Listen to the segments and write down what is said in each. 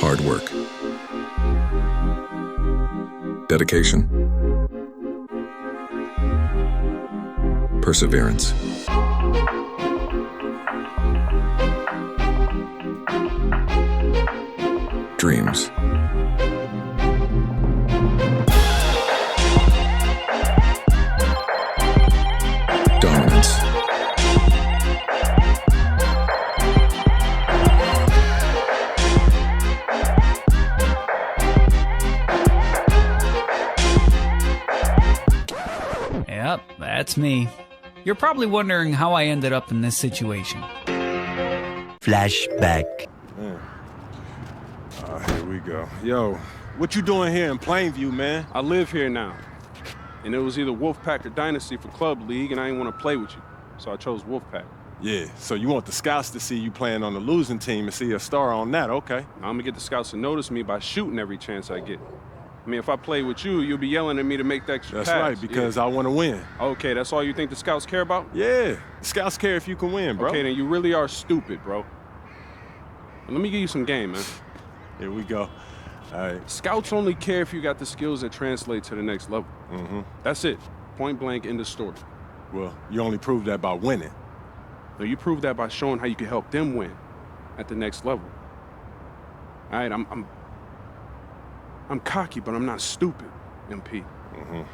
hard work, dedication, perseverance. Dreams. Dominance. Yep, that's me. You're probably wondering how I ended up in this situation. Flashback. Here we go. Yo, what you doing here in Plainview, man? I live here now. And it was either Wolfpack or Dynasty for Club League, and I didn't want to play with you. So I chose Wolfpack. Yeah, so you want the scouts to see you playing on the losing team and see a star on that, okay. Now, I'm going to get the scouts to notice me by shooting every chance I get. I mean, if I play with you, you'll be yelling at me to make the extra pass. That's right, because I want to win. Okay, that's all you think the scouts care about? Yeah, the scouts care if you can win, bro. Okay, then you really are stupid, bro. Let me give you some game, man. Here we go. All right. Scouts only care if you got the skills that translate to the next level. Mm-hmm. That's it. Point blank, end of story. Well, you only prove that by winning. No, you prove that by showing how you can help them win at the next level. All right, I'm cocky, but I'm not stupid, MP. Mm-hmm. All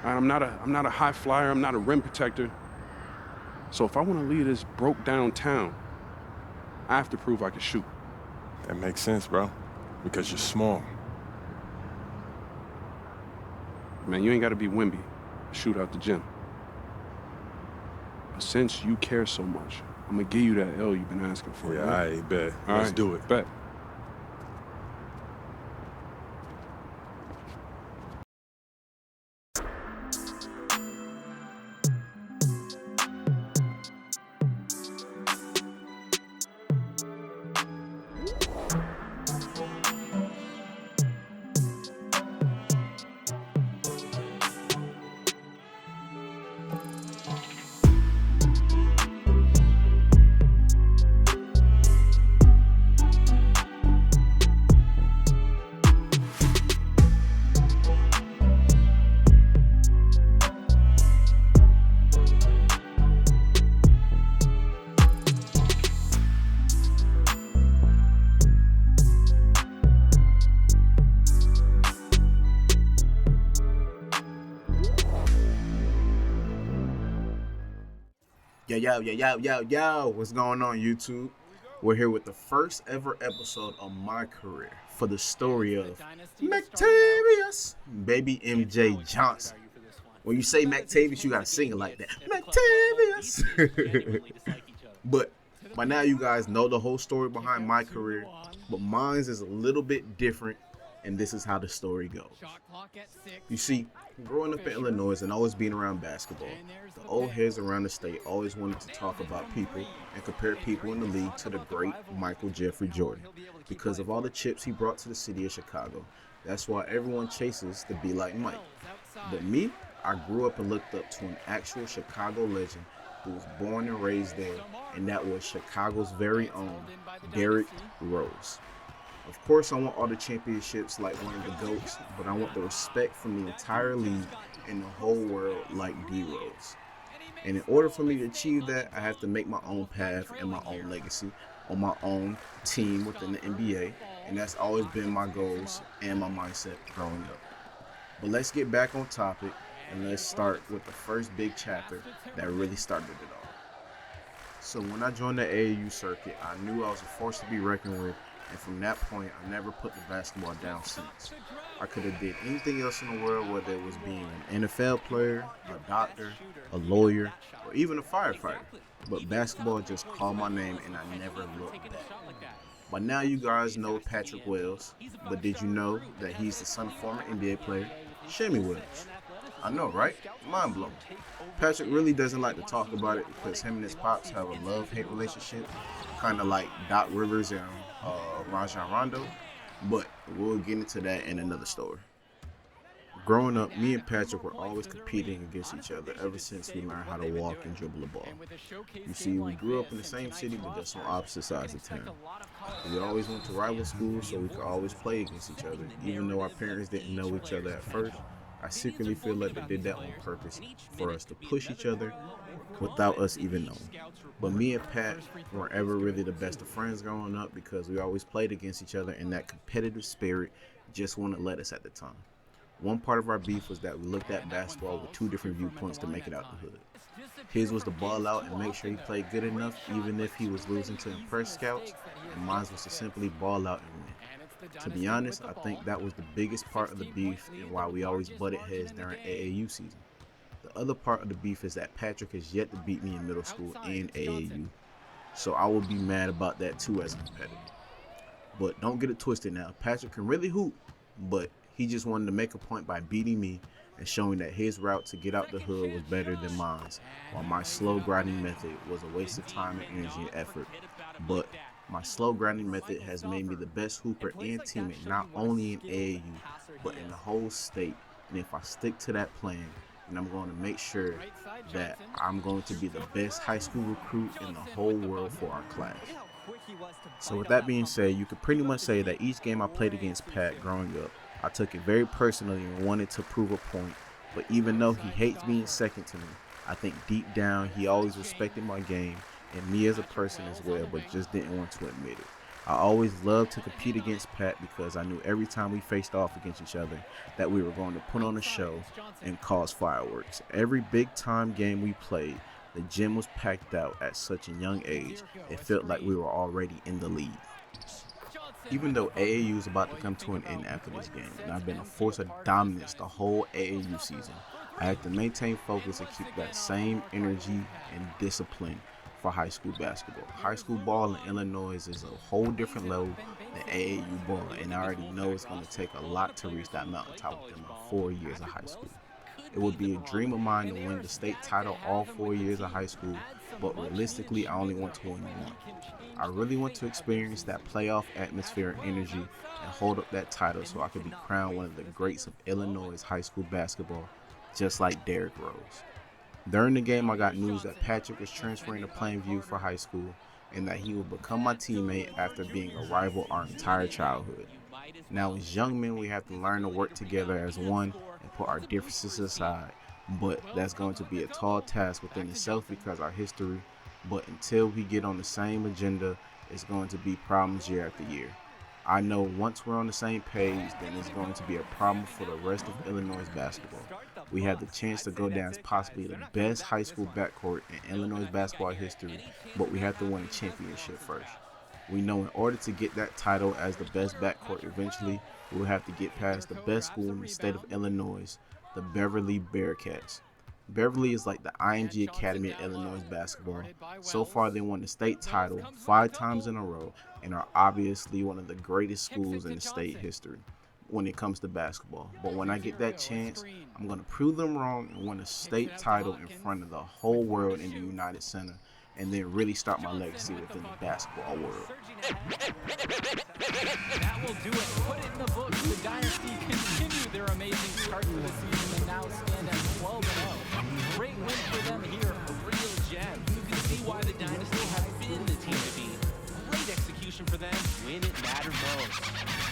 right, I'm not a high flyer. I'm not a rim protector. So if I want to lead this broke down town, I have to prove I can shoot. That makes sense, bro, because you're small. Man, you ain't got to be Wimby to shoot out the gym. But since you care so much, I'm going to give you that L you've been asking for. Yeah, right? I bet. All Let's right, do it. Bet. Yo, what's going on, YouTube? We're here with the first ever episode of My Career for the story of Mactavius, baby MJ Johnson. When you say Mactavius, you gotta sing it like that. Mactavius! But by now you guys know the whole story behind My Career, but mine's is a little bit different, and this is how the story goes. You see, growing up in Illinois and always being around basketball, the old heads around the state always wanted to talk about people and compare people in the league to the great Michael Jeffrey Jordan because of all the chips he brought to the city of Chicago. That's why everyone chases to be like Mike. But me, I grew up and looked up to an actual Chicago legend who was born and raised there, and that was Chicago's very own Derrick Rose. Of course, I want all the championships like one of the GOATs, but I want the respect from the entire league and the whole world like D-Rose. And in order for me to achieve that, I have to make my own path and my own legacy on my own team within the NBA, and that's always been my goals and my mindset growing up. But let's get back on topic, and let's start with the first big chapter that really started it all. So when I joined the AAU circuit, I knew I was a force to be reckoned with, and from that point, I never put the basketball down since. I could have did anything else in the world, whether it was being an NFL player, a doctor, a lawyer, or even a firefighter. But basketball just called my name, and I never looked back. By now, you guys know Patrick Wells, but did you know that he's the son of former NBA player Shammy Wells? I know, right? Mind blowing. Patrick really doesn't like to talk about it because him and his pops have a love-hate relationship, kind of like Doc Rivers and Rajon Rondo, but we'll get into that in another story. Growing up, me and Patrick were always competing against each other ever since we learned how to walk and dribble the ball. You see, we grew up in the same city but just on opposite sides of town. We always went to rival schools so we could always play against each other. Even though our parents didn't know each other at first, I secretly feel like they did that on purpose for us to push each other without us even knowing. But me and Pat weren't ever really the best of friends growing up because we always played against each other and that competitive spirit just wouldn't let us at the time. One part of our beef was that we looked at basketball with two different viewpoints to make it out the hood. His was to ball out and make sure he played good enough even if he was losing to impress scouts, and mine was to simply ball out and win. To be honest, I think that was the biggest part of the beef and why we always butted heads during AAU season. The other part of the beef is that Patrick has yet to beat me in middle school and AAU, so I would be mad about that too as a competitor. But don't get it twisted now, Patrick can really hoop, but he just wanted to make a point by beating me and showing that his route to get out the hood was better than mine, while my slow grinding method was a waste of time and energy and effort. But my slow grinding method has made me the best hooper and teammate not only in AAU, but in the whole state. And if I stick to that plan, then I'm going to make sure that I'm going to be the best high school recruit in the whole world for our class. So with that being said, you could pretty much say that each game I played against Pat growing up, I took it very personally and wanted to prove a point, but even though he hates being second to me, I think deep down he always respected my game and me as a person as well, but just didn't want to admit it. I always loved to compete against Pat because I knew every time we faced off against each other that we were going to put on a show and cause fireworks. Every big time game we played, the gym was packed out at such a young age, it felt like we were already in the lead. Even though AAU is about to come to an end after this game, and I've been a force of dominance the whole AAU season, I have to maintain focus and keep that same energy and discipline for high school basketball. High school ball in Illinois is a whole different level than AAU ball, and I already know it's going to take a lot to reach that mountaintop within my 4 years of high school. It would be a dream of mine to win the state title all 4 years of high school, but realistically, I only want to win one. I really want to experience that playoff atmosphere and energy and hold up that title so I could be crowned one of the greats of Illinois high school basketball, just like Derrick Rose. During the game, I got news that Patrick was transferring to Plainview for high school and that he would become my teammate after being a rival our entire childhood. Now, as young men, we have to learn to work together as one and put our differences aside, but that's going to be a tall task within itself because our history. But until we get on the same agenda, it's going to be problems year after year. I know once we're on the same page, then it's going to be a problem for the rest of Illinois basketball. We have the chance to go down as possibly the best high school backcourt in Illinois basketball history, but we have to win a championship first. We know in order to get that title as the best backcourt eventually, we will have to get past the best school in the state of Illinois, the Beverly Bearcats. Beverly is like the IMG Academy of Illinois basketball. So far, they won the state title 5 times in a row and are obviously one of the greatest schools in the state history when it comes to basketball. But when I get that chance, I'm going to prove them wrong and win a state title in front of the whole world in the United Center, and then really start my legacy within the basketball world. That will do it. Put it in the books. The Dynasty continue their amazing start to the season and now stand at 12-0. Great win for them here. A real gem. You can see why the Dynasty has been the team to beat. Great execution for them when it mattered most.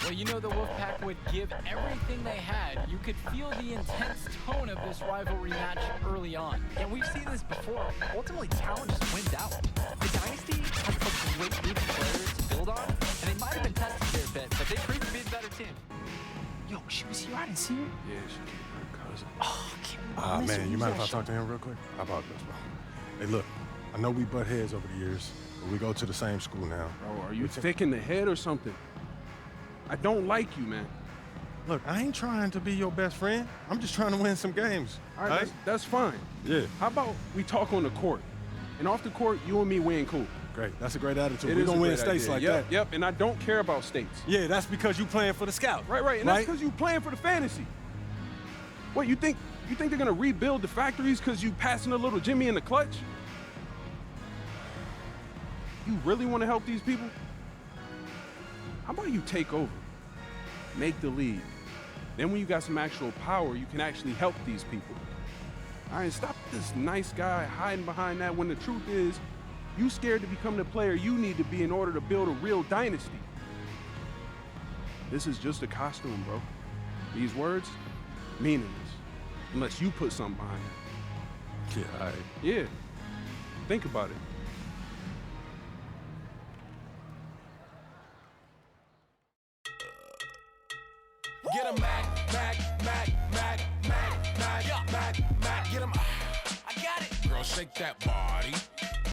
Well, you know the Wolfpack would give everything they had. You could feel the intense tone of this rivalry match early on. Yeah, we've seen this before. Ultimately, talent just wins out. The Dynasty has a great group of players to build on, and they might have been tested there a bit, but they proved to be the better team. Yo, she was here. I didn't see her. Yeah, she came her cousin. Oh, I can't Man, you mind if I talk to him real quick? I apologize, bro. Hey, look, I know we butt heads over the years, but we go to the same school now. Bro, are you thick in the head or something? I don't like you, man. Look, I ain't trying to be your best friend. I'm just trying to win some games. All right, that's fine. Yeah. How about we talk on the court? And off the court, you and me win cool. Great. That's a great attitude. It We're is going a to win great states idea. like Yep, that. Yep, and I don't care about states. Yeah, that's because you playing for the scout. Right, and that's because you playing for the fantasy. What, you think they're going to rebuild the factories because you passing a little Jimmy in the clutch? You really want to help these people? How about you take over, make the league, Then when you got some actual power, you can actually help these people. All right, stop this nice guy hiding behind that when the truth is, you scared to become the player you need to be in order to build a real dynasty. This is just a costume, bro. These words, meaningless, unless you put something behind it. Yeah, Yeah, think about it. Get him, Mac, get him. I got it. Girl, shake that body.